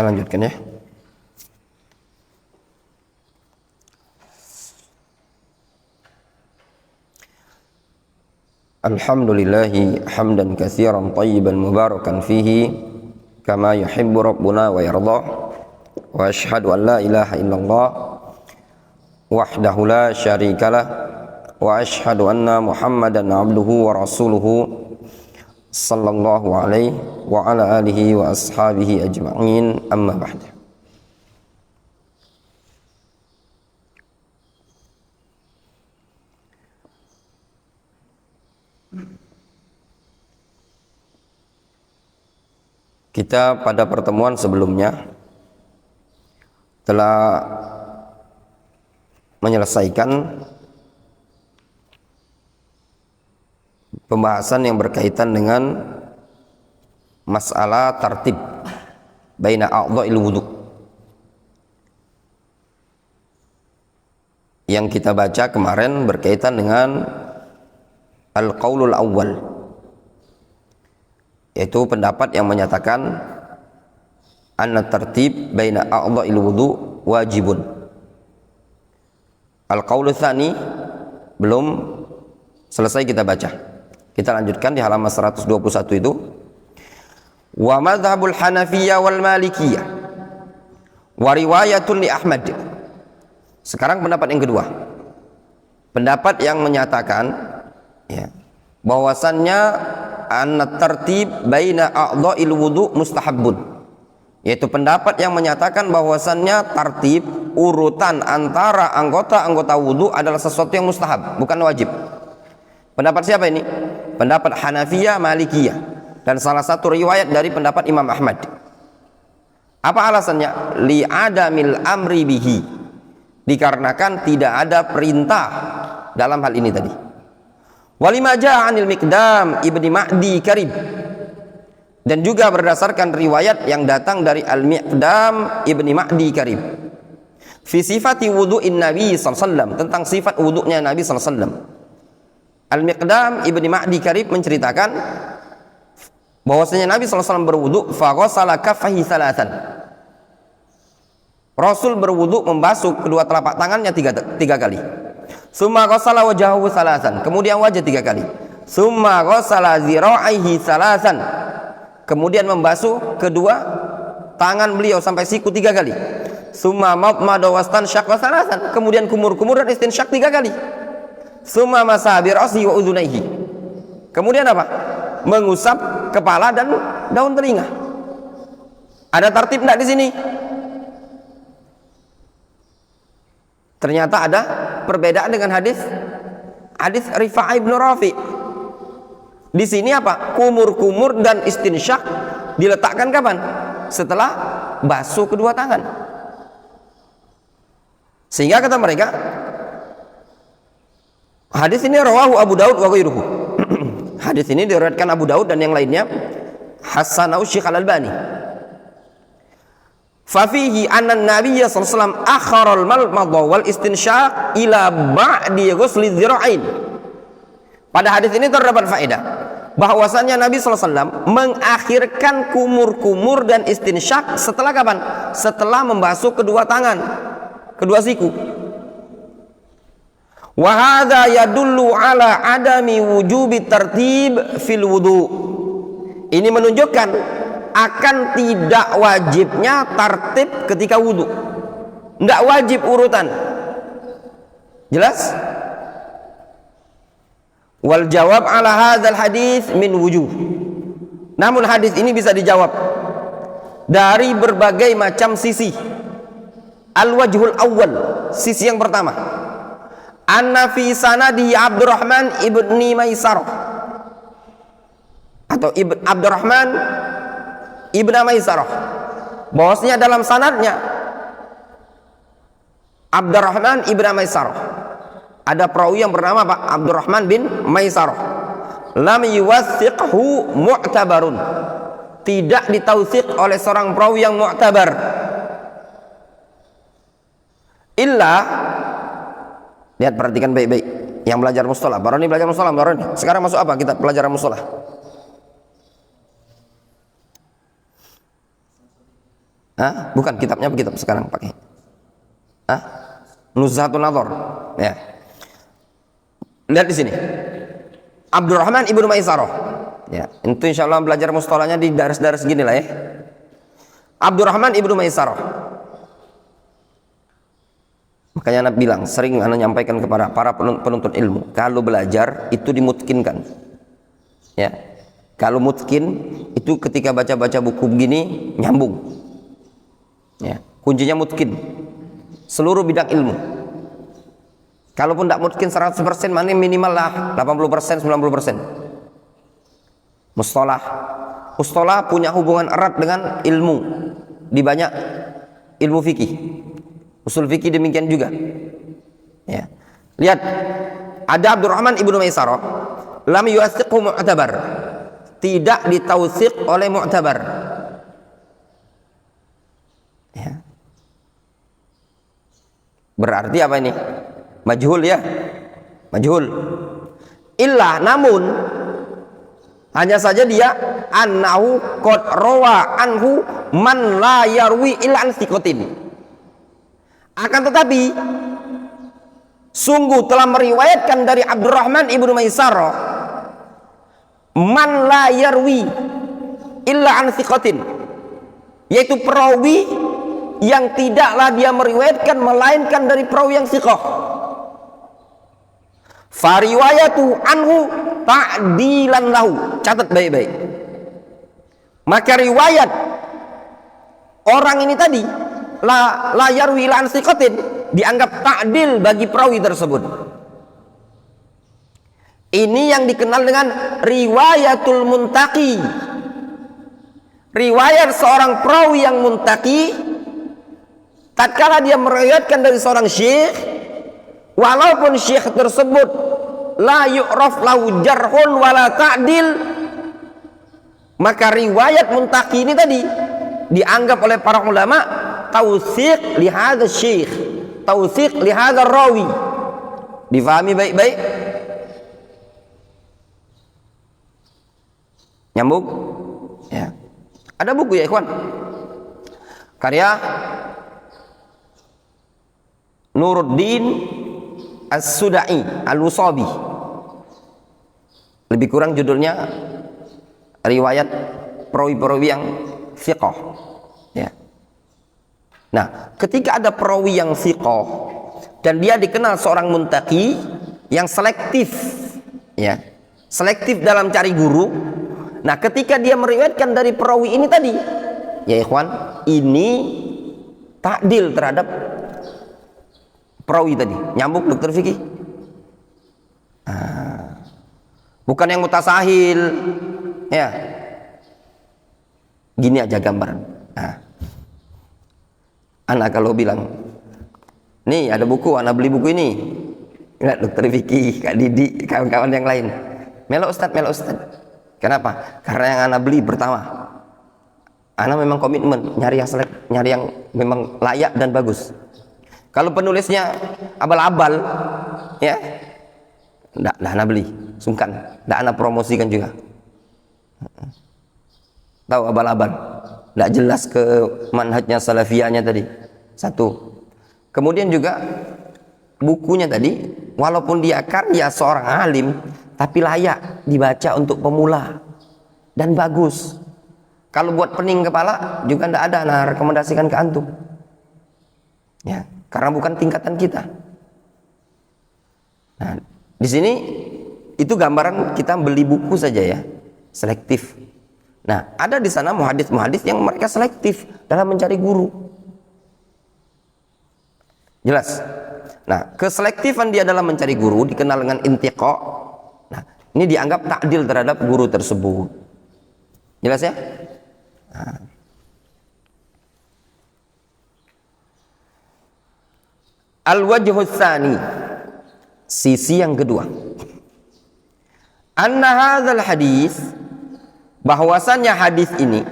Kita lanjutkan ya. Alhamdulillahi hamdan katsiran thayyiban mubarakan fihi kama yuhibbu rabbuna wa yarda. Wa asyhadu an la ilaha illallah wahdahu la syarikalah wa asyhadu anna Muhammadan abduhu wa rasuluhu sallallahu alaihi wa ala alihi wa ashabihi ajma'in, amma ba'd. Kita pada pertemuan sebelumnya telah menyelesaikan pembahasan yang berkaitan dengan masalah tartib baina a'dha'il wudu. Yang kita baca kemarin berkaitan dengan al-qaulul awwal, yaitu pendapat yang menyatakan anna tartib baina a'dha'il wudu wajibun. Al-qaulul tsani belum selesai kita baca. Kita lanjutkan di halaman 121 itu. Wa madhhabul Hanafiyyah wal Malikiyyah wa riwayatun li Ahmad. Sekarang pendapat yang kedua. Pendapat yang menyatakan ya, bahwasannya anna tartib baina a'dha'il wudu mustahabbun. Yaitu pendapat yang menyatakan bahwasannya tartib urutan antara anggota-anggota wudu adalah sesuatu yang mustahab, bukan wajib. Pendapat siapa ini? Pendapat Hanafiyah, Malikiyah, dan salah satu riwayat dari pendapat Imam Ahmad. Apa alasannya? Li'adamil amri bihi, dikarenakan tidak ada perintah dalam hal ini tadi. Walima ja'a 'anil Miqdam ibni Ma'di Karib, dan juga berdasarkan riwayat yang datang dari Al-Miqdam ibni Ma'di Karib fi sifati wudu'in Nabi sallallahu alaihi wasallam, tentang sifat wudu'nya Nabi sallallahu alaihi wasallam. Al-Miqdam ibni Ma'di Karib menceritakan bahwasanya Nabi sallallahu alaihi wasallam berwudu, fa ghassala kaffaihi thalathan. Rasul berwudu membasuh kedua telapak tangannya tiga kali. Summa ghassala wajhahu thalathan, kemudian wajah 3 kali. Summa ghassala zira'aihi thalathan, kemudian membasuh kedua tangan beliau sampai siku 3 kali. Summa madmada wastansyaqa thalathan, kemudian kumur-kumur dan istinsyak 3 kali. Summa masaha bi ra'sihi wa udhunaihi, kemudian apa? Mengusap kepala dan daun telinga. Ada tartib enggak di sini? Ternyata ada perbedaan dengan hadis Rifa'ah bin Rafi'. Di sini apa? Kumur-kumur dan istinsyak diletakkan kapan? Setelah basuh kedua tangan. Sehingga kata mereka, hadis ini rawahu Abu Daud wa ghairuhu. Hadis ini diriwayatkan Abu Daud dan yang lainnya, hasanahu Syekh Al-Albani. Fa fihi anna an-nabiy sallallahu alaihi wasallam akhara al-malmadha wal istinsyaq ila ba'di ghusli dzira'ain. Pada hadis ini terdapat faedah bahwasannya Nabi sallallahu alaihi wasallam mengakhirkan kumur-kumur dan istinsyak setelah kapan? Setelah membasuh kedua tangan, kedua siku. Wa hadza yadullu ala adami wujubi tartib fil wudu. Ini menunjukkan akan tidak wajibnya tartib ketika wudu. Tidak wajib urutan. Jelas? Wal jawab ala hadzal hadis min wujuh. Namun hadis ini bisa dijawab dari berbagai macam sisi. Al wajhul awwal, sisi yang pertama, anna fi sanadihi Abdurrahman ibni Maisarah, atau Abdurrahman ibn Maisarah, bahwasanya dalam sanadnya Abdurrahman ibn Maisarah ada perawi yang bernama Pak Abdurrahman bin Maisarah. Lam yuwathiqhu mu'tabarun, tidak ditautsik oleh seorang perawi yang mu'tabar. Illa, lihat, perhatikan baik-baik yang belajar mustalah. Baru ini belajar mustalah, baru ini. Sekarang masuk apa? Kita pelajaran mustalah. Hah? Bukan, kitabnya kitab sekarang pakai. Hah? Nuzhatun Nadhar. Ya. Lihat di sini. Abdurrahman ibnu Maisarah. Ya, itu insyaallah belajar mustalahnya di daras-daras gini lah ya. Abdurrahman ibnu Maisarah. Makanya anak bilang, sering anak nyampaikan kepada para penuntut ilmu, kalau belajar itu dimutkinkan. Ya. Kalau mutkin itu ketika baca-baca buku begini nyambung. Ya, kuncinya mutkin. Seluruh bidang ilmu. Kalaupun tidak mutkin 100%, mana minimal lah 80%, 90%. Mustalah punya hubungan erat dengan ilmu di banyak ilmu fikih. Usul fikih demikian juga. Ya. Lihat, ada Abdurrahman ibnu Maisarah, lam yu'athiqhu mu'tabar. Tidak ditautsik oleh mu'tabar. Ya. Berarti apa ini? Majhul ya. Majhul. Illa, namun hanya saja dia annahu qad rawa anhu man la yarwi illa an thiqatin. Akan tetapi sungguh telah meriwayatkan dari Abdurrahman ibnu Maisarah man la yarwi illa an thiqatin, yaitu perawi yang tidaklah dia meriwayatkan melainkan dari perawi yang thiqah. Fariwayatu anhu ta'dilan lahu. Catat baik-baik. Maka riwayat orang ini tadi la yarwi illa an thiqatin dianggap ta'dil bagi perawi tersebut. Ini yang dikenal dengan riwayatul muntaqi. Riwayat seorang perawi yang muntaqi tatkala dia meriwayatkan dari seorang syekh, walaupun syekh tersebut la yu'raf lahu jarhun wala ta'dil, maka riwayat muntaqi ini tadi dianggap oleh para ulama tautsiq li hadza syekh, tautsiq li hadza rawi. Difahami baik-baik? Nyambung? Ya. Ada buku ya ikhwan, karya Nuruddin As-Sudai Al-Wusabi, lebih kurang judulnya riwayat perawi-perawi yang thiqah. Ya. Nah, ketika ada perawi yang thiqah dan dia dikenal seorang muntaqi yang selektif, ya, selektif dalam cari guru. Nah, ketika dia meriwayatkan dari perawi ini tadi, ya ikhwan, ini ta'dil terhadap perawi tadi. Nyambung dokter Fikih? Bukan yang mutasahil, ya. Gini aja gambaran. Anak kalau bilang, nih ada buku, anak beli buku ini. Lihat dokter Fikih, Kak Didi, kawan-kawan yang lain. Melo Ustad, melo Ustad. Kenapa? Karena yang anak beli pertama, anak memang komitmen nyari yang memang layak dan bagus. Kalau penulisnya abal-abal, ya, ndak anak beli, sungkan, ndak anak promosikan juga. Tahu abal-abal, ndak jelas ke manhajnya salafiyahnya tadi. Satu. Kemudian juga bukunya tadi, walaupun dia karya seorang alim, tapi layak dibaca untuk pemula dan bagus. Kalau buat pening kepala juga ndak ada, nah rekomendasikan ke antum. Ya, karena bukan tingkatan kita. Nah, di sini itu gambaran kita beli buku saja ya, selektif. Nah, ada di sana muhadits yang mereka selektif dalam mencari guru. Jelas. Nah, keselektifan dia dalam mencari guru dikenal dengan intiqa. Nah, ini dianggap ta'dil terhadap guru tersebut. Jelas ya? Nah. Al-wajhu tsani, sisi yang kedua. Anna hadzal hadis, bahwasannya hadis ini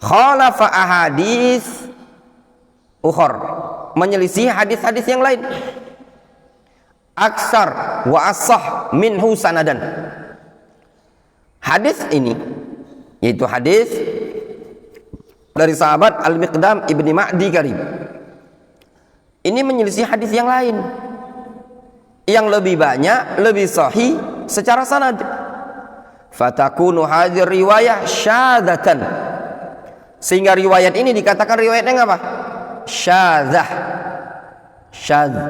khalafa ahadits ukhar, menyelisih hadis-hadis yang lain. Aksar wa asah minhu sanadan. Hadis ini, yaitu hadis dari sahabat Al-Miqdam ibni Ma'di Karib. Ini menyelisih hadis yang lain yang lebih banyak, lebih sahih secara sanad. Fatakunu hadir riwayah syadzatan, sehingga riwayat ini dikatakan riwayatnya apa? Syadzah, syadz.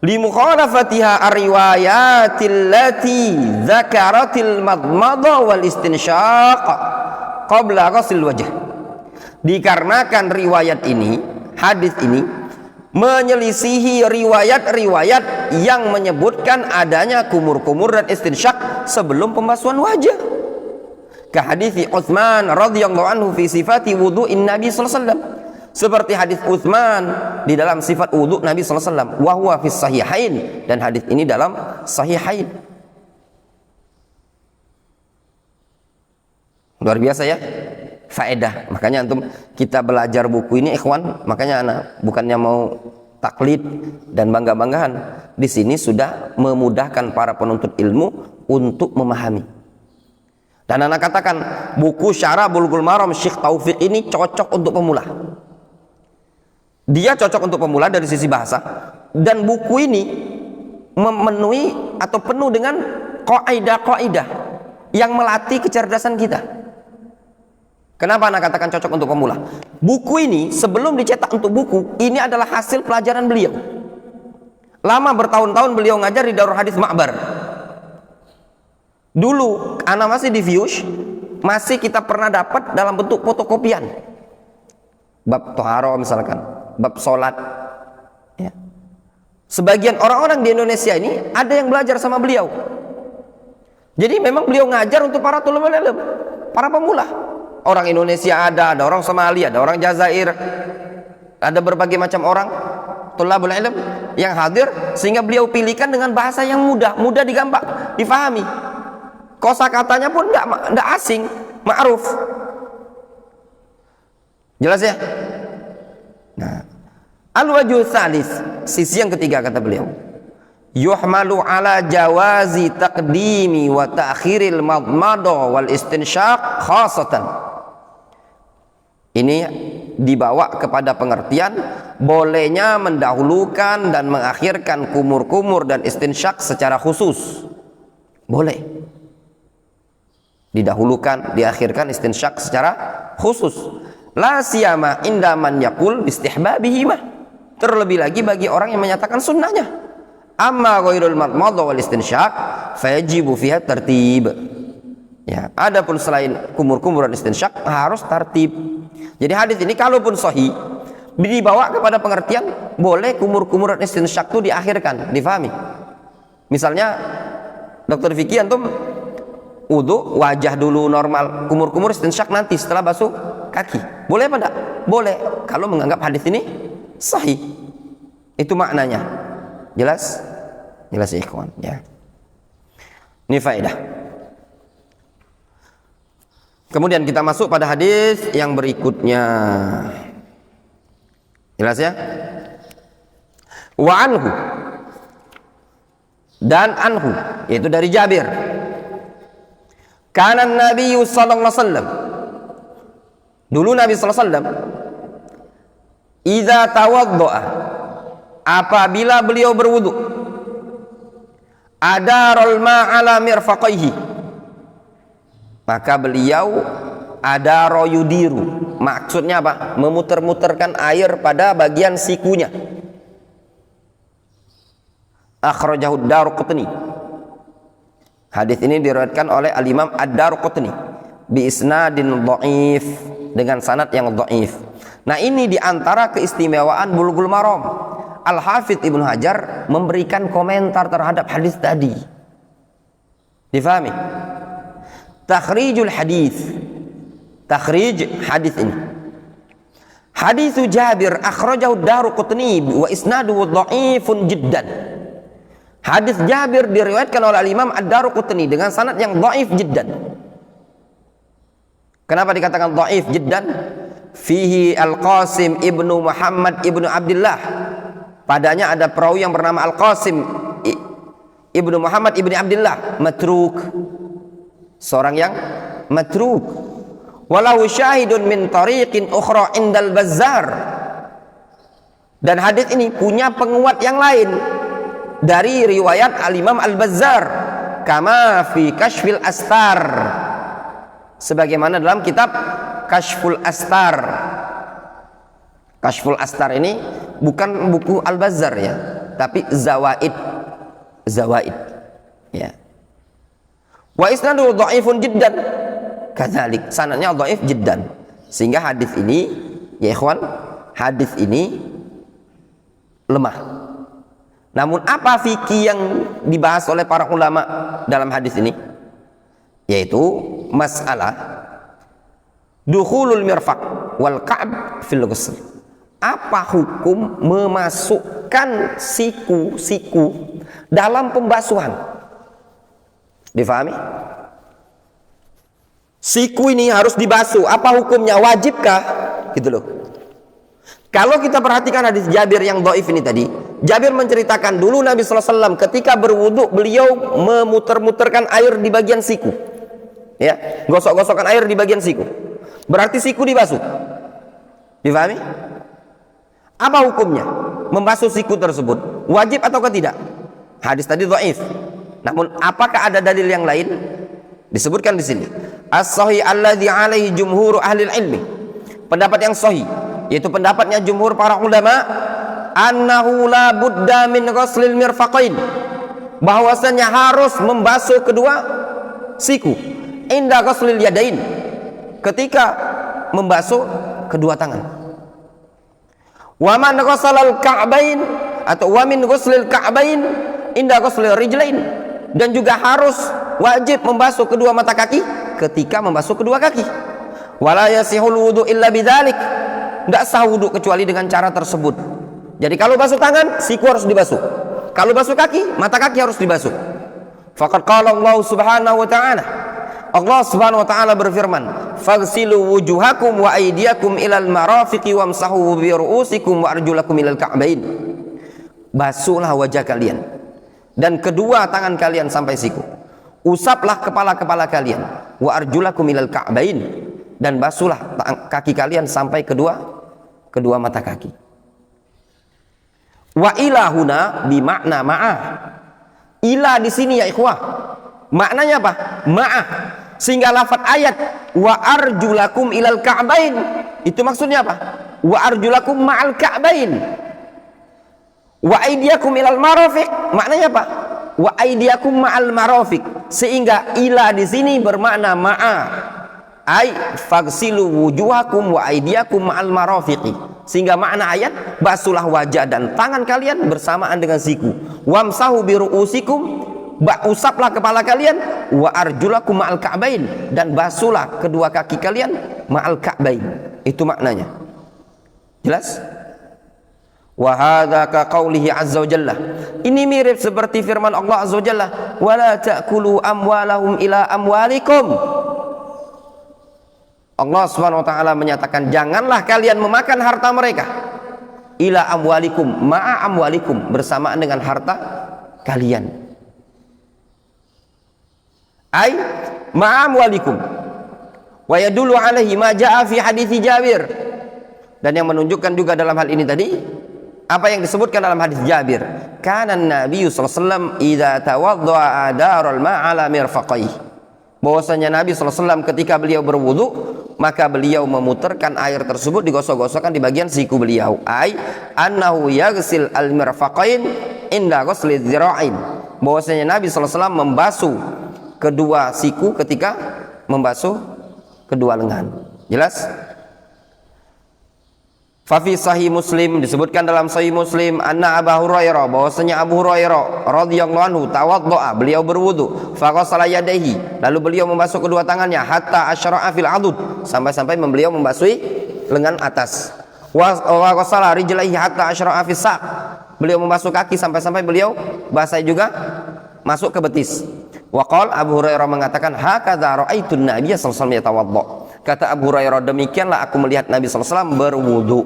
Limukhalafatiha ar-riwayatil lati dzakaratil madmada wal istinsyaq qabla ghusl wajh. Dikarenakan riwayat ini, hadis ini menyelisihi riwayat-riwayat yang menyebutkan adanya kumur-kumur dan istinsyak sebelum pembasuhan wajah. Ka hadits Utsman radhiyallahu anhu fi sifati wudu'in Nabi sallallahu alaihi wasallam. Seperti hadis Utsman di dalam sifat wudu Nabi sallallahu alaihi wasallam, wa huwa fis sahihain, dan hadis ini dalam sahihain. Luar biasa ya, faedah. Makanya antum kita belajar buku ini ikhwan, makanya anak bukannya mau taklid dan bangga-banggahan. Di sini sudah memudahkan para penuntut ilmu untuk memahami. Dan anak katakan buku Syarah Bulughul Maram Syekh Taufik ini cocok untuk pemula. Dia cocok untuk pemula dari sisi bahasa, dan buku ini memenuhi atau penuh dengan kaidah-kaidah yang melatih kecerdasan kita. Kenapa anak katakan cocok untuk pemula? Buku ini sebelum dicetak untuk buku, ini adalah hasil pelajaran beliau. Lama bertahun-tahun beliau ngajar di Darul Hadis Ma'bar. Dulu anak masih di Vius, masih kita pernah dapat dalam bentuk fotokopian. Bab toharo misalkan, bab sholat ya. Sebagian orang-orang di Indonesia ini ada yang belajar sama beliau. Jadi memang beliau ngajar untuk para tulabul ilm, para pemula. Orang Indonesia ada orang Somalia, ada orang Jazair, ada berbagai macam orang tulabul ilm yang hadir, sehingga beliau pilihkan dengan bahasa yang mudah digampang, difahami. Kosakatanya pun enggak asing, ma'ruf. Jelas ya? Nah, al-wajhu tsalis, sisi yang ketiga kata beliau, yuhmalu ala jawazi taqdimi wa ta'khiril madmada wal istinsyaq khasatan. Ini dibawa kepada pengertian bolehnya mendahulukan dan mengakhirkan kumur-kumur dan istinsyak secara khusus. Boleh didahulukan, diakhirkan istinsyak secara khusus. La siyama inda man yaqul bistihbabihima, terlebih lagi bagi orang yang menyatakan sunnahnya. Amma ghairul madmadah wal istinsyak fayajibu fiha tartib. Ya, adapun selain kumur-kumur dan istinsyak harus tartib. Jadi hadis ini kalaupun sahih dibawa kepada pengertian boleh kumur-kumur dan istinsyak itu diakhirkan, difahami. Misalnya dokter fikih antum wudu wajah dulu normal, kumur-kumur istinsyak nanti setelah basuh kaki. Boleh apa enggak? Boleh kalau menganggap hadis ini sahih. Itu maknanya. Jelas? Jelas ya ikhwan ya. Ini faedah. Kemudian kita masuk pada hadis yang berikutnya. Jelas ya? Wa anhu, dan anhu, yaitu dari Jabir. Kana Nabi sallallahu alaihi wasallam, dulu Nabi sallallahu alaihi wasallam, idza tawaddaa, apabila beliau berwudu, adarul ma'ala mirfaqaihi, maka beliau adaro yudiru, maksudnya apa? Memutar-mutarkan air pada bagian sikunya. Akhrajahu Ad-Darqutni. Hadis ini diriwayatkan oleh Al-Imam Ad-Darqutni bi isnadin dhaif, dengan sanad yang dhaif. Nah, ini diantara keistimewaan Bulughul Maram. Al-Hafidz Ibnu Hajar memberikan komentar terhadap hadis tadi. Difahami? Takhrijul hadis, takhrij hadis ini. Hadis Jabir akhrajahu Ad-Darqutni wa isnaduhu dhaifun jiddan. Hadis Jabir diriwayatkan oleh Imam Ad-Darqutni dengan sanad yang dhaif jiddan. Kenapa dikatakan dhaif jiddan? Fihi Al-Qasim ibnu Muhammad ibnu Abdullah. Padanya ada perawi yang bernama Al-Qasim ibnu Muhammad ibnu Abdullah, matruk. Seorang yang matruk. walau syahidun min tariqin ukhra indal Bazzar. Dan hadis ini punya penguat yang lain dari riwayat Al-Imam Al-Bazzar, kama fi Kashfil Astar, sebagaimana dalam kitab Kashful Astar. Kashful Astar ini bukan buku Al-Bazzar ya, tapi Zawaid ya. Wa isnaduhu dhaifun jiddan, kadzalik, sanadnya dhaif jiddan. Sehingga hadis ini ya ikhwan, hadis ini lemah. Namun apa fikih yang dibahas oleh para ulama dalam hadis ini? Yaitu masalah dukhulul mirfaq wal ka'b fil ghusl. Apa hukum memasukkan siku-siku dalam pembasuhan? Difahami? Siku ini harus dibasuh. Apa hukumnya? Wajibkah? Gitu loh. Kalau kita perhatikan hadis Jabir yang dhaif ini tadi, Jabir menceritakan dulu Nabi SAW ketika berwudu beliau memutar-mutarkan air di bagian siku, ya, gosok-gosokkan air di bagian siku. Berarti siku dibasuh. Difahami? Apa hukumnya membasuh siku tersebut? Wajib ataukah tidak? Hadis tadi dhaif. Namun apakah ada dalil yang lain? Disebutkan di sini. As-sahih alladzi alaihi jumhur ahli ilmi. Pendapat yang sahih, yaitu pendapatnya jumhur para ulama, annahu la budda min ghuslil mirfaqain, bahwasanya harus membasuh kedua siku, inda ghuslil yadain, ketika membasuh kedua tangan. Wa man ghassalal ka'bain, atau wa min ghuslil ka'bain inda ghuslil rijlain, dan juga harus wajib membasuh kedua mata kaki ketika membasuh kedua kaki. Wala yasihul wudu illa bidzalik, tidak sah wudu kecuali dengan cara tersebut. Jadi kalau basuh tangan, siku harus dibasuh. Kalau basuh kaki, mata kaki harus dibasuh. Faqad qala Allah Subhanahu wa ta'ala, Allah Subhanahu wa ta'ala berfirman, faghsilu wujuhakum wa aydiyakum ilal marafiqi wamsahu bi ru'usikum wa arjulakum ilal ka'bain. Basuhlah wajah kalian dan kedua tangan kalian sampai siku. Usaplah kepala-kepala kalian, wa arjulakum ilal ka'bain, dan basuhlah kaki kalian sampai kedua mata kaki. Wa ilahuna bimakna ma'ah. Ila di sini ya ikhwah, maknanya apa? Ma'ah. Sehingga lafaz ayat wa arjulakum ilal ka'bain itu maksudnya apa? Wa arjulakum ma'al ka'bain. Wa aydiyakum ilal marafiq, maknanya apa? Wa aydiyakum ma'al marafiq. Sehingga ila di sini bermakna ma'a, ay faghsilu wujuhakum wa aydiyakum ma'al marafiqi. Sehingga makna ayat, basuhlah wajah dan tangan kalian bersamaan dengan siku. Wamsahu bi ru'usikum, usaplah kepala kalian, wa arjulakum ma'al ka'bain, dan basuhlah kedua kaki kalian ma'al ka'bain. Itu maknanya. Jelas? Wa hadza ka qaulihi azza wa jalla. Ini mirip seperti firman Allah azza wa jalla, wala ta'kulu amwalahum ila amwalikum. Allah Subhanahu wa ta'ala menyatakan, janganlah kalian memakan harta mereka ila amwalikum, ma'a amwalikum, bersamaan dengan harta kalian. Ai ma'a amwalikum. Wa yadullu alaihi ma jaa fi hadithi Jabir. Dan yang menunjukkan juga dalam hal ini tadi apa yang disebutkan dalam hadis Jabir, kana Nabi sallallahu alaihi wasallam idza tawaddaa adaral ma'ala mirfaqai, bahwasanya Nabi sallallahu alaihi wasallam ketika beliau berwudu maka beliau memutarkan air tersebut, digosok-gosokkan di bagian siku beliau. Ai annahu yaghsil al mirfaqain inda ghusli dzira'in, bahwasanya Nabi sallallahu alaihi wasallam membasuh kedua siku ketika membasuh kedua lengan. Jelas? Fafi sahih Muslim, disebutkan dalam sahih Muslim, anna Abu Hurairah, bahwasanya Abu Hurairah radhiyallahu anhu tawaddoa, beliau berwudu, faqasala yadayhi, lalu beliau membasuh kedua tangannya, hatta asyra'a fil adud, sampai-sampai beliau membasuhi lengan atas. Wa qasala rijlaihi hatta asyra'a fis saq, beliau membasuh kaki sampai-sampai beliau basahi juga masuk ke betis. Wa qala, Abu Hurairah mengatakan, hakadza ra'aitun nabiyya sallallahu alaihi wasallam yatawaddo. Kata Abu Hurairah, demikianlah aku melihat Nabi sallallahu alaihi wasallam berwudu.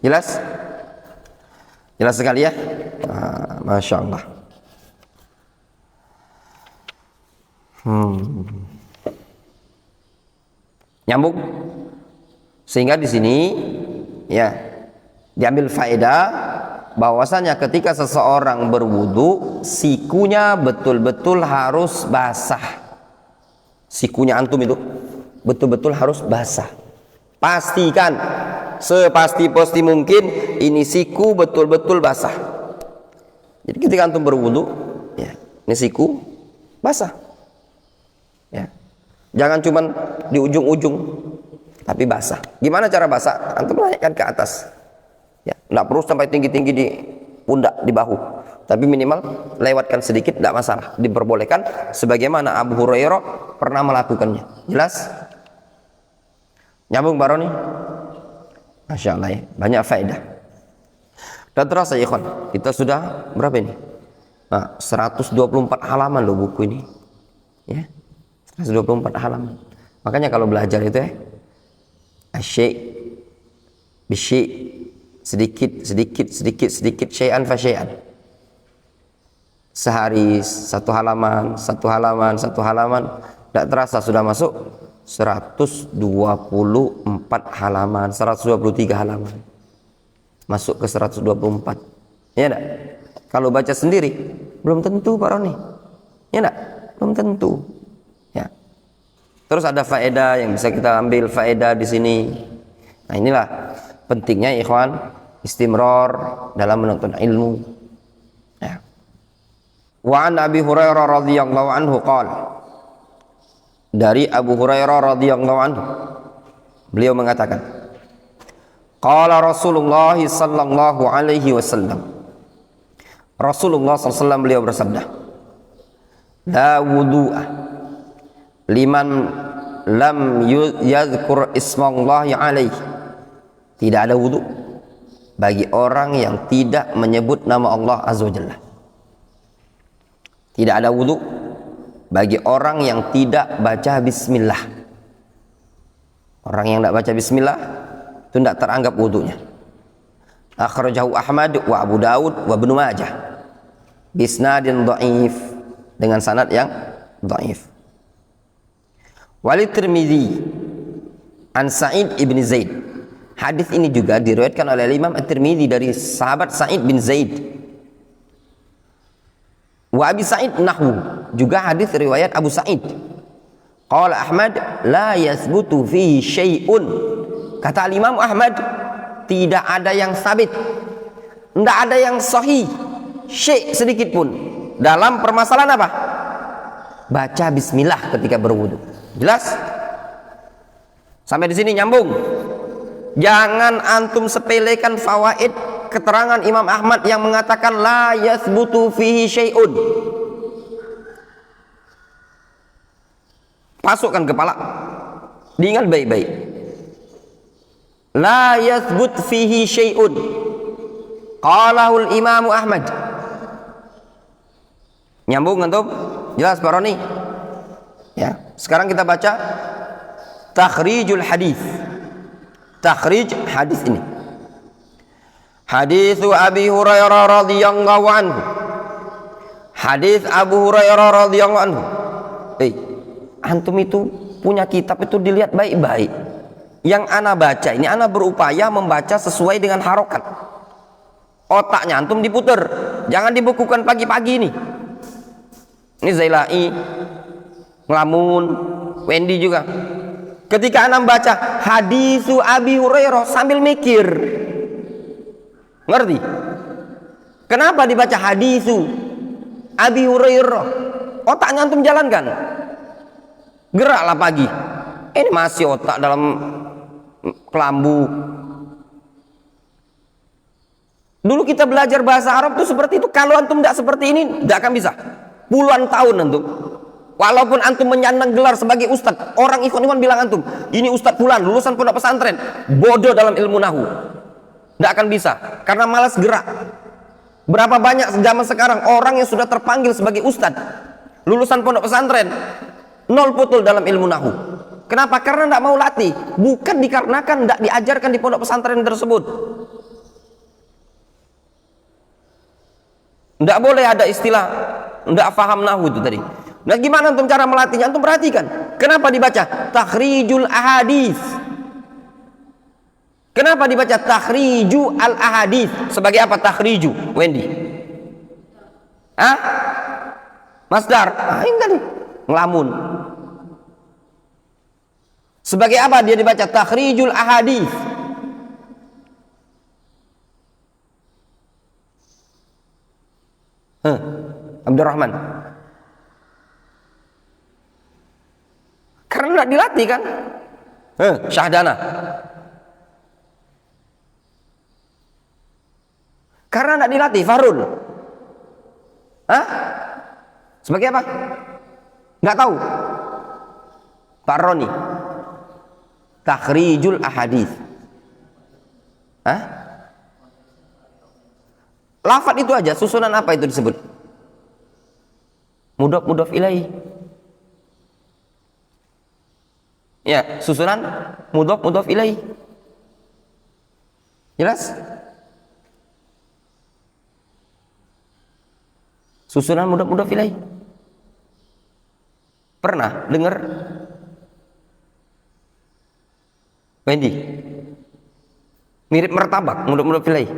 Jelas? Jelas sekali ya? Masya Allah. Nyambung? Sehingga di sini ya diambil faedah bahwasanya ketika seseorang berwudu, sikunya betul-betul harus basah. Sikunya antum itu betul-betul harus basah. Pastikan sepasti-pasti mungkin ini siku betul-betul basah. Jadi ketika antum berwudu, ya, ini siku basah. Ya. Jangan cuman di ujung-ujung, tapi basah. Gimana cara basah? Antum naikkan ke atas. Ya, enggak perlu sampai tinggi-tinggi di pundak, di bahu. Tapi minimal lewatkan sedikit, tidak masalah. Diperbolehkan sebagaimana Abu Hurairah pernah melakukannya. Jelas? Nyambung Baroni? Masya Allah ya, banyak faedah. Dan terasa ya ikhwan, kita sudah berapa ini? Nah, 124 halaman loh buku ini. Ya, 124 halaman. Makanya kalau belajar itu ya, asyik, bisyik, sedikit, syai'an fa syai'an. Sehari satu halaman, tidak terasa sudah masuk 124 halaman, 123 halaman. Masuk ke 124. Ya enggak? Kalau baca sendiri belum tentu Pak Roni. Ya enggak? Belum tentu. Ya. Terus ada faedah yang bisa kita ambil faedah di sini. Nah, inilah pentingnya ikhwan istimrar dalam menuntut ilmu. Ya. Wa an Abi Hurairah radhiyallahu anhu qala. Dari Abu Hurairah radhiyallahu anhu, beliau mengatakan, qala Rasulullah sallallahu alaihi wasallam. Rasulullah SAW beliau bersabda, la wudu'a liman lam yadhkur ismallahi alaihi. Tidak ada wudu bagi orang yang tidak menyebut nama Allah azza wajalla. Tidak ada wudu bagi orang yang tidak baca bismillah. Orang yang tidak baca bismillah itu tidak teranggap wudunya. Akhrajahu Ahmad wa Abu Daud wa Ibnu Majah bisnadin dhaif, dengan sanad yang dhaif. Wali Tirmidzi an Sa'id ibn Zaid. Hadis ini juga diriwayatkan oleh Imam At-Tirmidzi dari sahabat Sa'id bin Zaid. Wa Abi Sa'id nahwu, juga hadis riwayat Abu Sa'id. Qala Ahmad la yathbutu fihi syai'un. Kata Imam Ahmad, tidak ada yang sabit, tidak ada yang sahih, syai' sedikit pun dalam permasalahan apa? Baca bismillah ketika berwudu. Jelas? Sampai di sini nyambung. Jangan antum sepelekan fawaid keterangan Imam Ahmad yang mengatakan la yathbutu fihi syai'un. Masukkan kepala, diingat baik-baik. La yathbut fihi syai'un qalahul Imam Ahmad. Nyambung antum? Jelas Pak Roni? Ya, sekarang kita baca takhrijul hadis. Takhrij hadis ini. Hadis Abi Hurairah radhiyallahu anhu. Hadis Abu Hurairah radhiyallahu anhu. Antum itu punya kitab itu dilihat baik-baik. Yang ana baca ini, ana berupaya membaca sesuai dengan harokat. Otaknya antum diputer. Jangan dibukukan pagi-pagi ini. Ini Zailai, ngelamun, Wendy juga. Ketika ana baca hadisu Abi Hurairah sambil mikir. Ngerti? Kenapa dibaca hadisu Abi Hurairah? Otaknya antum jalankan. Geraklah pagi. Ini masih otak dalam kelambu. Dulu kita belajar bahasa Arab itu seperti itu. Kalau antum tidak seperti ini, tidak akan bisa. Puluhan tahun antum. Walaupun antum menyandang gelar sebagai ustadz, orang ikhwan bilang antum, ini ustadz fulan, lulusan pondok pesantren, bodoh dalam ilmu nahu. Tidak akan bisa, karena malas gerak. Berapa banyak zaman sekarang orang yang sudah terpanggil sebagai ustadz, lulusan pondok pesantren, nol putul dalam ilmu nahu. Kenapa? Karena tidak mau latih. Bukan dikarenakan tidak diajarkan di pondok pesantren tersebut. Tidak boleh ada istilah tidak faham nahu itu tadi. Nah, gimana antum cara melatihnya? Antum perhatikan. Kenapa dibaca takhrijul ahadits? Kenapa dibaca takhriju al ahadits? Sebagai apa takhriju, Wendy? Hah? Masdar. Ah, ini tadi ngelamun. Sebagai apa dia dibaca takhrijul ahadits? Abdurrahman. Karena tidak dilatih kan? Syahdana. Karena tidak dilatih. Farul. Hah? Sebagai apa? Nggak tahu. Pak Roni. Takhrijul ahadits. Hah? Lafad itu aja, susunan apa itu disebut? Mudhaf mudhaf ilaih. Ya, susunan mudhaf mudhaf ilaih. Jelas? Susunan mudhaf mudhaf ilaih. Pernah dengar? Wendy? Mirip martabak, mudhaf mudhaf ilaih.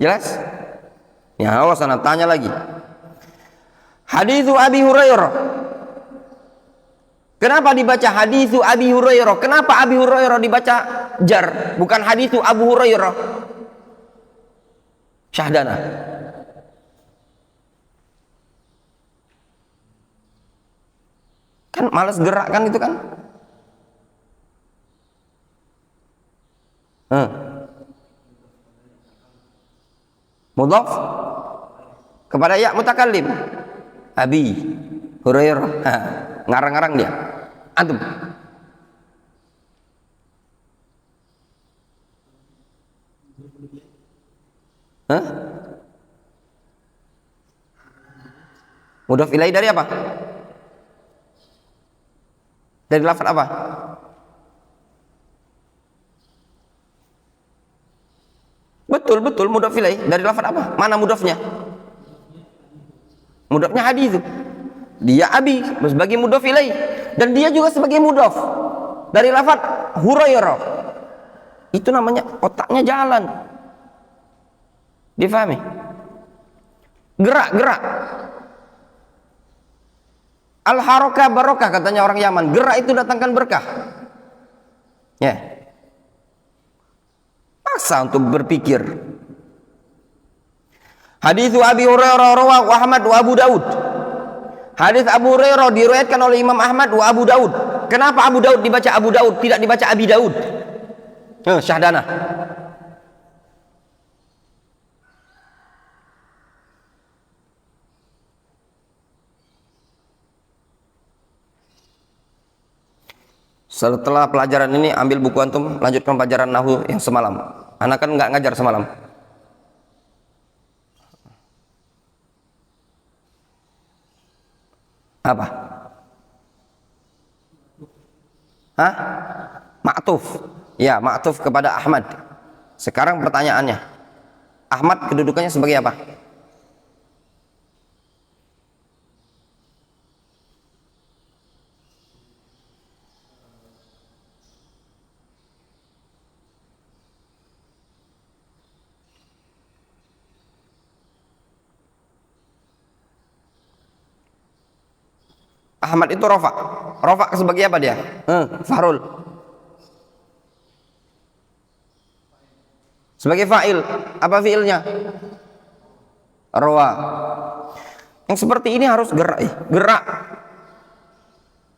Jelas? Ya, awas sana tanya lagi. Haditsu Abi Hurairah. Kenapa dibaca haditsu Abi Hurairah? Kenapa Abi Hurairah dibaca jar, bukan haditsu Abu Hurairah? Syahdana. Kan malas gerak kan itu kan? Mudhaf kepada ya mutakallim. Abi Hurairah. Ngarang-ngarang dia. Antum. Hah? Mudhaf ilaih dari apa? Dari lafaz apa? Betul mudhaf ilaih dari lafaz apa? Mana mudhafnya? Mudhafnya hadis. Dia abi sebagai mudhaf ilaih dan dia juga sebagai mudhaf dari lafaz Hurairah. Itu namanya otaknya jalan. Difahami? Gerak. Al-harakah barokah katanya orang Yaman. Gerak itu datangkan berkah. Ya. Paksa untuk berpikir. Hadis Abi Hurairah rawahu Ahmad wa Abu Daud. Hadis Abu Hurairah diriwayatkan oleh Imam Ahmad wa Abu Daud. Kenapa Abu Daud dibaca Abu Daud, tidak dibaca Abi Daud? Syahdana. Setelah pelajaran ini ambil buku antum, lanjutkan pelajaran nahwu yang semalam. Anak kan nggak ngajar semalam. Apa? Hah? Ma'tuf. Ya, ma'tuf kepada Ahmad. Sekarang pertanyaannya. Ahmad kedudukannya sebagai apa? Ahmad itu rofa. Rofa sebagai apa dia? Fahrul. Sebagai fa'il. Apa fi'ilnya? Rawa. Yang seperti ini harus gerak. Gerak.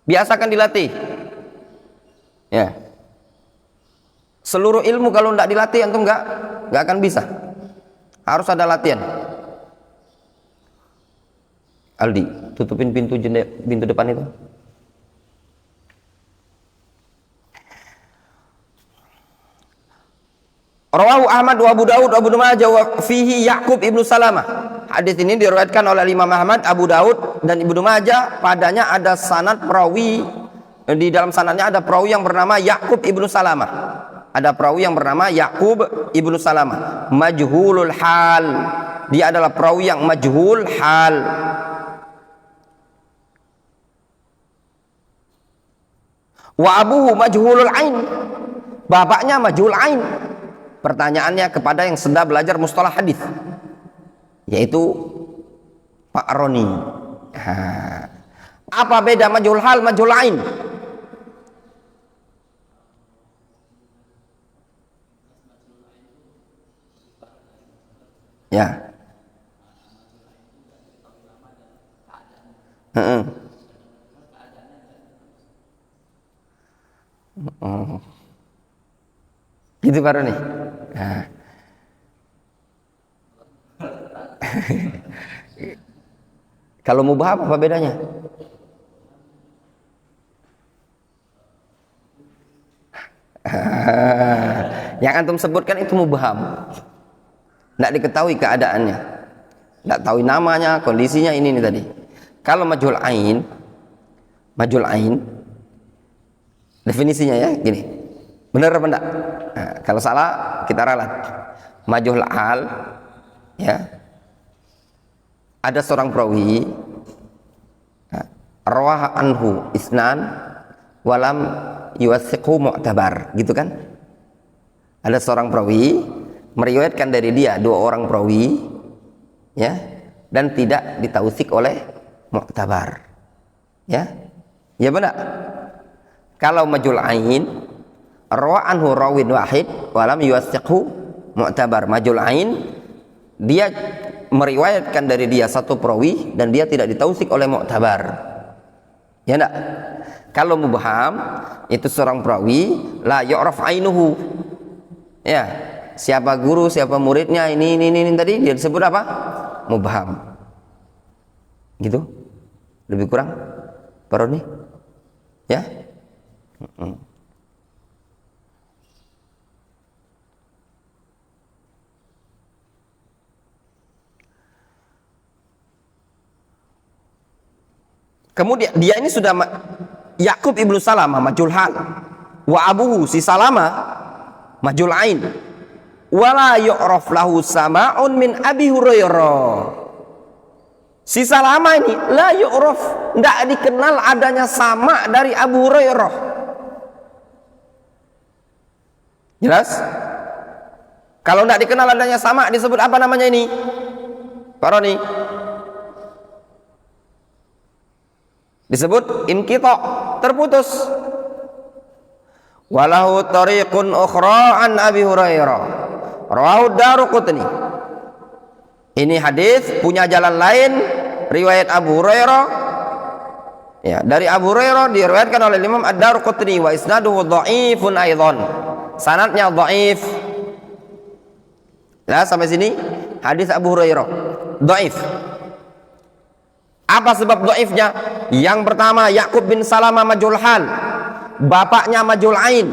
Biasakan dilatih. Ya. Seluruh ilmu kalau tidak dilatih antum nggak akan bisa. Harus ada latihan. Aldi, tutupin pintu depan itu. Rawahu Ahmad wa Abu Daud wa Ibnu Majah wa fihi Yaqub ibnu Salamah. Hadis ini diriwayatkan oleh Imam Ahmad, Abu Daud dan Ibnu Majah. Padanya ada sanad perawi, di dalam sanadnya ada perawi yang bernama Yaqub ibnu Salamah. Ada perawi yang bernama Yaqub ibnu Salamah. Majhulul hal. dia adalah perawi yang majhul hal. Wa abuhu majhulul ain, bapaknya majhul ain. Pertanyaannya kepada yang sedang belajar mustalah hadis, yaitu Pak Roni. Apa beda majhul hal majhul ain? Ya. Gitu baru nih. Nah. Kalau mubham apa bedanya? Yang antum sebutkan itu mubham. Tidak diketahui keadaannya, tidak tahu namanya, kondisinya ini tadi. Kalau majhul ain definisinya ya gini, benar apa enggak? Nah, kalau salah kita ralat. Majhul hal, ya, ada seorang perawi, rawah anhu isnan walam yuwathiqhu mu'tabar, gitu kan? Ada seorang perawi meriwayatkan dari dia dua orang perawi, ya, dan tidak ditautsik oleh mu'tabar, ya benar. Kalau majhul ain, rawa anhu rawin wahid walam yuwathiqhu mu'tabar. Majhul ain, dia meriwayatkan dari dia satu perawi dan dia tidak ditautsik oleh mu'tabar, ya enggak? Kalau mubham itu seorang perawi la yu'raf ainuhu, ya, siapa guru, siapa muridnya, ini tadi dia disebut apa? Mubham. Gitu? Lebih kurang? Baru nih? Ya? Kemudian dia ini sudah Yaqub ibnu Salamah majhul hal, wa abuhu si Salamah majhul ain, wala yu'raf lahu sama'un min Abi Hurairah. Si Salamah ini la yu'raf, tidak dikenal adanya sama dari Abu Hurairah. Jelas? Kalau tidak dikenal adanya sama disebut apa namanya ini? Pak Roni? Disebut inqita', terputus. Walahu tariqun ukhra an Abi Hurairah rawahu Daruqutni. Ini hadis punya jalan lain riwayat Abu Hurairah, ya, dari Abu Hurairah diriwayatkan oleh Imam Ad-Daruqutni wa isnaduhu dhaifun aidan, sanadnya dhaif. Nah, sampai sini hadis Abu Hurairah dhaif. Apa sebab dhaifnya? Yang pertama, Yaqub bin Salamah majhul hal, bapaknya majhul ain.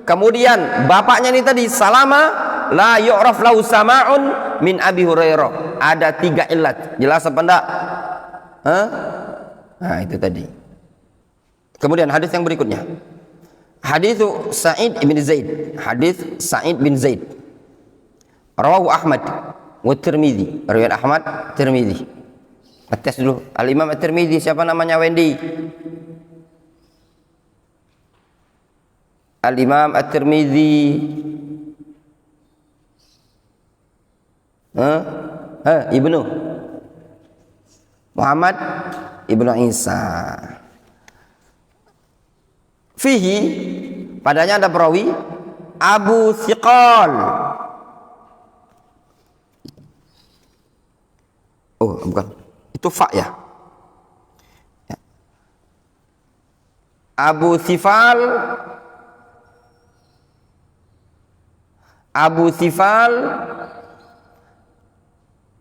Kemudian bapaknya ini tadi Salamah la yu'raf lahu sama'un min Abi Hurairah. Ada 3 illat. Jelas apa enggak? Nah, itu tadi. Kemudian hadis yang berikutnya. Hadis Sa'id bin Zaid. Hadis Sa'id bin Zaid. Rawahu Ahmad wa Tirmidzi. Riwayat Ahmad, Tirmidzi. Tes dulu. Al-Imam At-Tirmidzi siapa namanya, Wendy? Al-Imam At-Tirmidzi. Ibnu Muhammad Ibnu Isa. Fihi, padanya ada perawi Abu Thiqal. Oh, bukan. Itu fa ya. Abu Thifal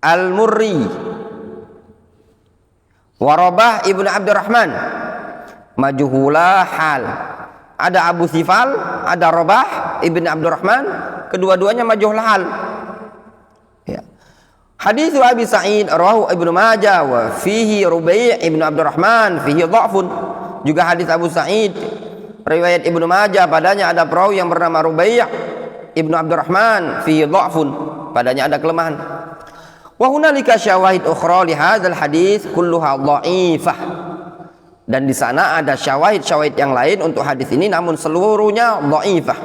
Al-Murri Warabah ibnu Abdurrahman majhula hal. Ada Abu Thifal, ada Rabah ibnu Abdurrahman, kedua-duanya majhul hal. Ya. Hadis Abi Sa'id rawahu Ibnu Majah wa fihi Rubai' ibnu Abdurrahman fihi dha'fun. Juga hadis Abu Sa'id riwayat Ibnu Majah, padanya ada perawi yang bernama Rubai' ibnu Abdurrahman fihi dha'fun, padanya ada kelemahan. Wa hunalika syawahid ukhra li hadzal hadits kulluha dhaifah. Dan di sana ada syawahid yang lain untuk hadis ini namun seluruhnya dhaifah.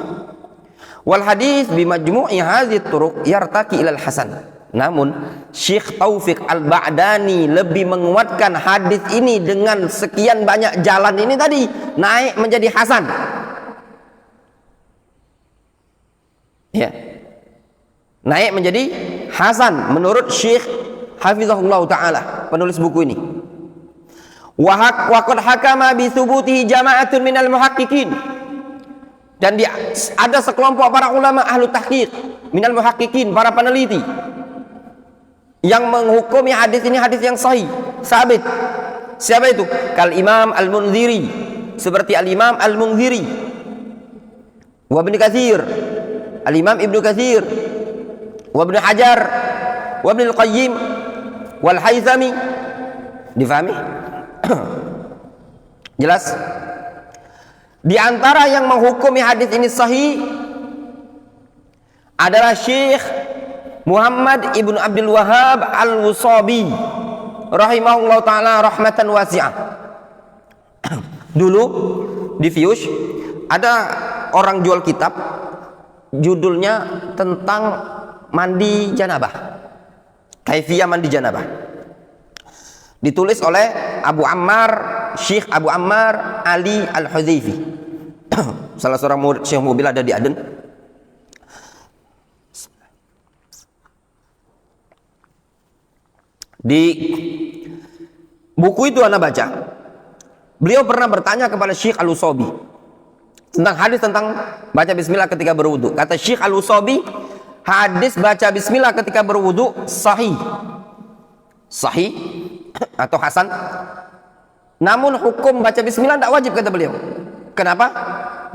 Wal hadits bi majmu'i hadhihi turuq yartaqi ila al-hasan. Namun Syekh Taufik Al-Ba'dani lebih menguatkan hadis ini dengan sekian banyak jalan ini tadi naik menjadi hasan. Ya. Naik menjadi hasan menurut Syekh Hafizahullah Ta'ala, penulis buku ini. Wa qad hakama bi thubutihi jama'atun minal muhaqqiqin. Dan ada sekelompok para ulama ahlu tahqiq minal muhaqqiqin, para peneliti yang menghukumi hadis ini hadis yang sahih, sabit. Siapa itu? Kal Imam Al-Munziri, seperti Al-Imam Al-Munziri, wa Ibnu Katsir, Al-Imam Ibnu Katsir, wa Ibnu Hajar, wa Ibnu Al-Qayyim, wal Haythami. Difahami? Jelas? Di antara yang menghukumi hadis ini sahih adalah Syekh Muhammad Ibnu Abdul Wahhab Al-Wusabi rahimahullah ta'ala rahmatan wasi'ah. Dulu di Fiyush ada orang jual kitab judulnya tentang mandi janabah, kaifiyah mandi janabah, ditulis oleh Syekh Abu Ammar Ali Al-Hudzaifi, salah seorang murid Syekh Mubil ada di Aden. Di buku itu Anda baca, beliau pernah bertanya kepada Syekh Al-Usabi tentang hadis tentang baca bismillah ketika berwudu. Kata Syekh Al-Usabi, hadis baca bismillah ketika berwudu sahih atau hasan. Namun hukum baca bismillah tidak wajib, kata beliau. Kenapa?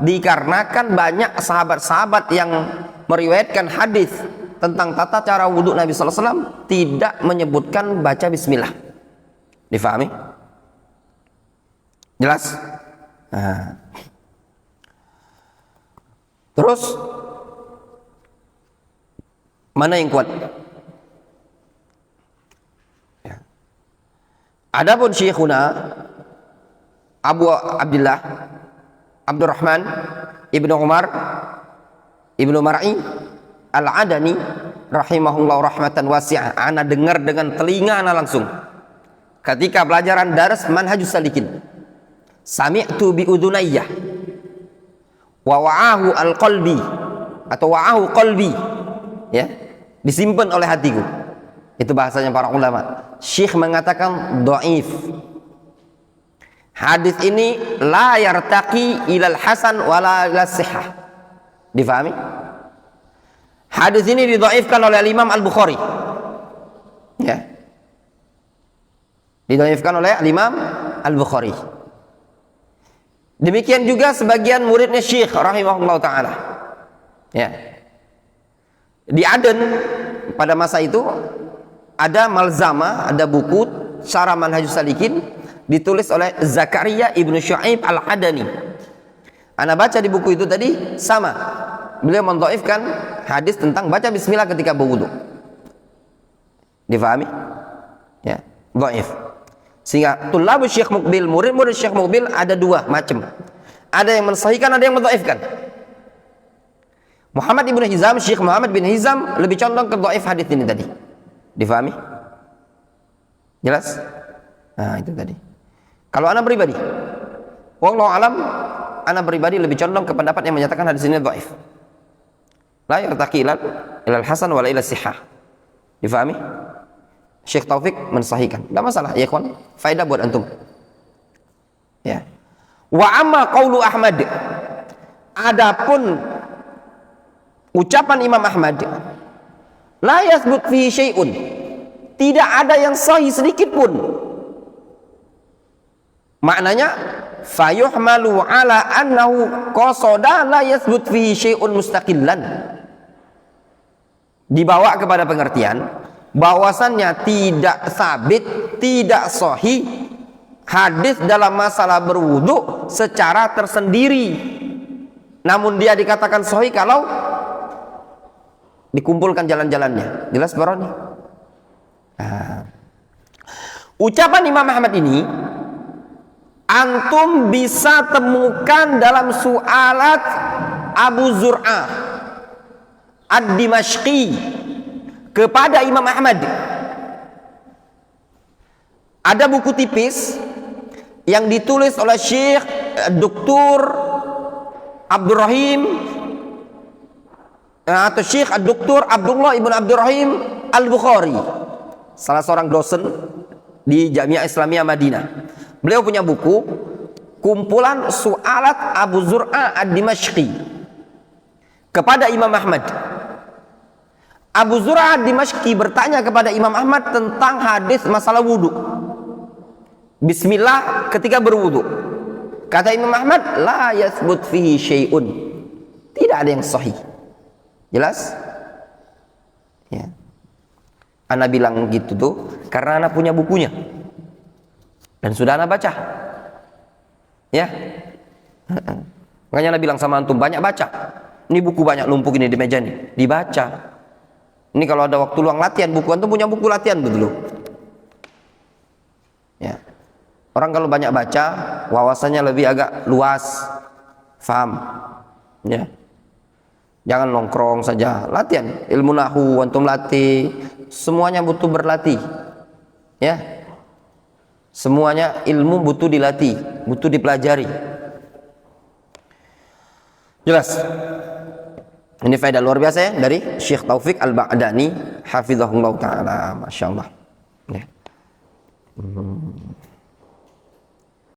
Dikarenakan banyak sahabat-sahabat yang meriwayatkan hadis tentang tata cara wudhu Nabi SAW tidak menyebutkan baca bismillah. Difahami? Jelas? Nah. Terus mana yang kuat? Ya. Adapun Syekhuna Abu Abdullah Abdurrahman Ibnu Umar Ibnu Mar'i Al-Adani rahimahullah rahmatan wasi'ah. Ana dengar dengan telinga ana langsung ketika pelajaran daras Manhajus Salikin. Sami'tu bi udhunayyah wa wa'ahu al-qalbi atau wa'ahu qalbi, ya, disimpan oleh hatiku. Itu bahasanya para ulama. Syekh mengatakan dhaif. Hadis ini la yartaqi ilal hasan wala ila sihah. Difahami? Hadis ini didhaifkan oleh Imam Al-Bukhari. Ya. Didhaifkan oleh Imam Al-Bukhari. Demikian juga sebagian muridnya Syekh rahimahullah ta'ala. Ya. Di Aden pada masa itu ada malzama, ada buku Syarah Manhajus Salikin ditulis oleh Zakaria Ibnu Syu'aib Al-Adani. Ana baca di buku itu tadi sama. Beliau mendhaifkan hadis tentang baca bismillah ketika berwudu. Difahami? Ya, dhaif. Sehingga tulabu Syekh Muqbil, murid-murid Syekh Muqbil ada dua macam. Ada yang mensahihkan, ada yang mendhaifkan. Muhammad ibn Hizam, Syekh Muhammad bin Hizam lebih condong ke dhaif hadis ini tadi. Difahami? Jelas? Nah, itu tadi. Kalau ana pribadi, wallahu alam, ana pribadi lebih condong ke pendapat yang menyatakan hadis ini dhaif. La yartaqi ilal hasan wala ila sihah. Difahami? Syekh Taufik mensahihkan. Enggak masalah, ya kawan. Faedah buat antum. Ya. Wa amma qaulu Ahmad. Adapun ucapan Imam Ahmad, la yathbut fihi syai'un. Tidak ada yang sahih sedikit pun. Maknanya fayuhmalu ala annahu qasada la yathbut fihi syai'un mustaqillan. Dibawa kepada pengertian bahwasannya tidak sabit, tidak sahih hadis dalam masalah berwudu secara tersendiri. Namun dia dikatakan sahih kalau dikumpulkan jalan-jalannya. Jelas baroni? Nah, ucapan Imam Ahmad ini antum bisa temukan dalam su'alat Abu Zur'ah Ad-Dimashqi kepada Imam Ahmad. Ada buku tipis yang ditulis oleh Syekh Dr. Abdurrahim atau Syekh Dr. Abdullah ibn Abdurrahim Al-Bukhari, salah seorang dosen di Jamiah Islamiyah Madinah. Beliau punya buku kumpulan su'alat Abu Zur'ah Ad-Dimashqi kepada Imam Ahmad. Abu Zur'ah Ad-Dimashqi bertanya kepada Imam Ahmad tentang hadis masalah wudu. Bismillah ketika berwudu. Kata Imam Ahmad, la yathbut fihi syai'un. Tidak ada yang sahih. Jelas? Ya. Ana bilang gitu tuh karena ana punya bukunya. Dan sudah ana baca. Ya. Makanya ana bilang sama antum, banyak baca. Ini buku banyak numpuk ini di meja nih. Dibaca. Ini kalau ada waktu luang latihan buku, antum punya buku latihan betul. Ya. Orang kalau banyak baca, wawasannya lebih agak luas, faham. Ya. Jangan nongkrong saja, latihan. Ilmu nahwu antum latih, semuanya butuh berlatih. Ya. Semuanya ilmu butuh dilatih, butuh dipelajari. Jelas? Ini faedah luar biasa ya dari Syekh Taufik Al-Ba'dani hafizahullah taala, masyaallah. Ya.